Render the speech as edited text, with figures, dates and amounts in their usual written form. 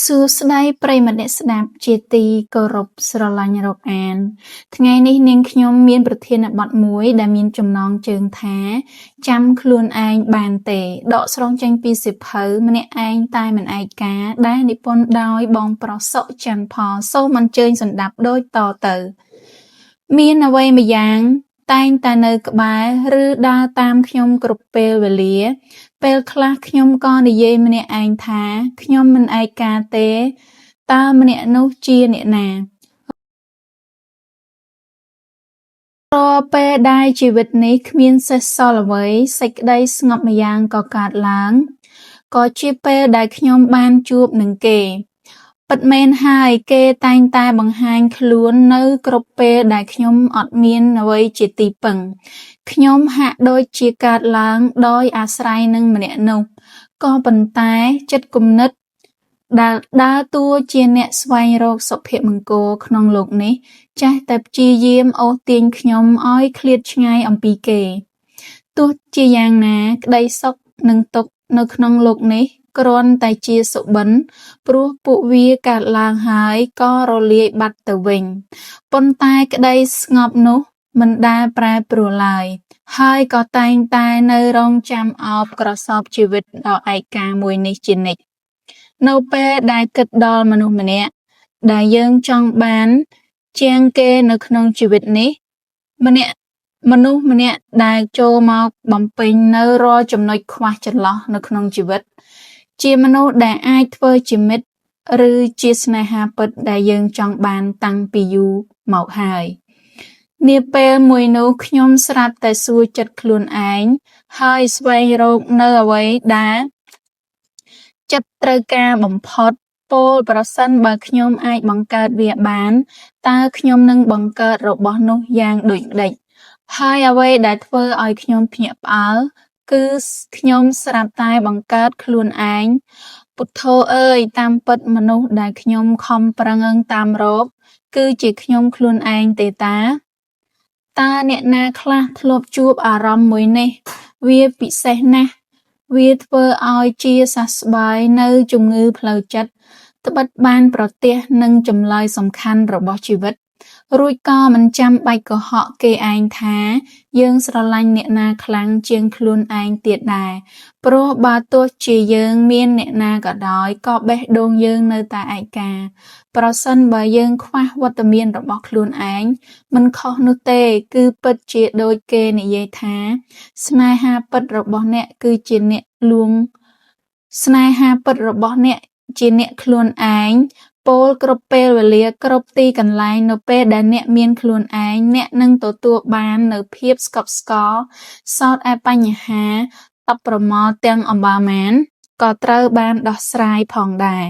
សួស្តីប្រិយមិត្តអ្នកស្ដាប់ជាទីគោរពស្រឡាញ់រាប់អានថ្ងៃនេះនាងខ្ញុំមានប្រធានបទមួយដែលមានចំណងជើងថាចាំខ្លួនឯងបានទេដកស្រង់ចេញពីសៀវភៅម្នាក់ឯងតែមិនឯកាដែលនិពន្ធដោយបងប្រុសសុច័ន្ទផលសូមអញ្ជើញសន្ដាប់ដូចតទៅមានអ្វីម្យ៉ាងតែងតែនៅក្បែរឬដើរតាមខ្ញុំគ្រប់ពេលវេលាពេលខ្លះខ្ញុំក៏និយាយម្នាក់ឯងថាខ្ញុំមិនឯកាទេតើម្នាក់នោះជាអ្នកណារាល់ពេលដែលជីវិតនេះគ្មានសេសសល់អ្វីសេចក្តីស្ងប់ម្យ៉ាងក៏កើតឡើងក៏ជាពេលដែលខ្ញុំបានជួបនឹងគេពិតមែនហើយគេតែងតែបង្ហាញខ្លួននៅគ្រប់ពេលដែលខ្ញុំអត់មានអ្វីជាទីពឹងខ្ញុំហាក់ដូចជាកើតឡើងដោយអាស្រ័យនឹងម្នាក់នោះក៏ប៉ុន្តែចិត្តគំនិតដែលដើរតួជាអ្នកស្វែងរកសុភមង្គលក្នុងโลกនេះចេះតែព្យាយាមអូសទាញខ្ញុំឲ្យឃ្លាតឆ្ងាយអំពីគេទោះជាយ៉ាងណាក្តីសុខនិងទុក្ខនៅក្នុងโลกនេះគ្រាន់តែជាសុបិនព្រោះពួកវាកើតឡើងហើយក៏រលាយបាត់ទៅវិញប៉ុន្តែក្តីស្ងប់នោះមិនដែលប្រែប្រួលឡើយហើយក៏តែងតែនៅរងចាំអោបក្រសោបជីវិតដ៏ឯកាមួយនេះជានិច្ចនៅពេលដែលគិតដល់មនុស្សម្នាក់ដែលយើងចង់បានជាងគេនៅក្នុងជីវិតនេះមនុស្សម្នាក់ដែលចូលមកបំពេញនៅរាល់ចំណុចខ្វះចន្លោះនៅក្នុងជីវិតជាមនុស្សដែលអាចធ្វើជាមិត្តឬជាស្នេហាពិតដែលយើងចង់បានតាំងពីយូរមកហើយនាពេលមួយនោះខ្ញុំស្រាប់តែសួរចិត្តខ្លួនឯងហើយស្វែងរកនៅអ្វីដែលចិត្តត្រូវការបំផុតពោលប្រសិនបើខ្ញុំអាចបង្កើតវាបានតើខ្ញុំនឹងបង្កើតរបស់នោះយ៉ាងដូចម្តេចហើយអ្វីដែលធ្វើឲ្យខ្ញុំភ្ញាក់ផ្អើលគឺខ្ញុំស្រាប់តែបង្កើតខ្លួនឯងពុទ្ធោអើយតាមពិតមនុស្សដែលខ្ញុំខំប្រឹងតាមរកគឺជាខ្ញុំខ្លួនឯងទេតាអ្នកណាខ្លះធ្លាប់ជួបអារម្មណ៍មួយនេះវាពិសេសណាស់វាធ្វើឲ្យជាសះស្បើយនៅជំងឺផ្លូវចិត្តត្បិតបានប្រទះនឹងចម្លើយសំខាន់របស់ជីវិតរួចក៏មិនចាំបាច់កុហកគេឯងថាយើងស្រឡាញ់អ្នកណាខ្លាំងជាងខ្លួនឯងទៀតដែរព្រោះបើទោះជាយើងមានអ្នកណាក៏ដោយក៏បេះដូងយើងនៅតែឯកាប្រសិនបើយើងខ្វះវត្តមានរបស់ខ្លួនឯងមិនខុសនោះទេគឺពិតជាដូចគេនិយាយថាស្នេហាពិតរបស់អ្នកគឺជាអ្នកលួងស្នេហាពិតរបស់អ្នកជាអ្នកខ្លួនឯងពោលគ្រប់ពេលវេលាគ្រប់ទីកន្លែងនៅពេលដែលអ្នកមានខ្លួនឯងអ្នកនឹងទទួលបាននៅភាពស្កប់ស្កល់សោតឯបញ្ហាតបប្រមល់ទាំងអម្បាលម៉ានក៏ត្រូវបានដោះស្រាយផងដែរ